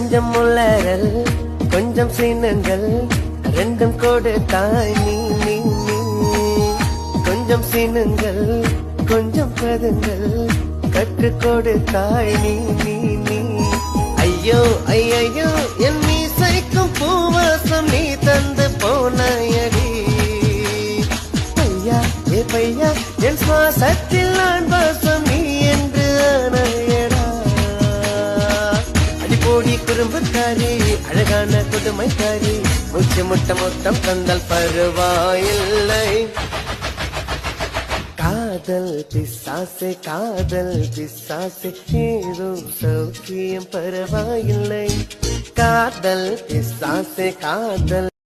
கொஞ்சம் முள்ளறல் கொஞ்சம் சீனங்கள் ரெண்டும் கொடுத்தாய் நீ நீ நீ கொஞ்சம் சீனுங்கள் கொஞ்சம் பதுங்கள் கற்றுக் கொடுத்தாய் நீ நீ நீ ஐயோ ஐயோ என் மீசைக்கும் பூவாசம் நீ தந்து போனாயடி பையா ஏ பையா என் சுவாசத்தில் நான் வாசம் நீ என்று ஆனாயடா அடிப்போடி குறும்புக்காரி அழகான புதுமைக்காரி மூச்சு முட்ட மொத்தம் தந்தால் பருவாயில்லை காதல் பிசாசே ஏதோ சௌக்கியம் பரவாயில்லை காதல் பிசாசே காதல்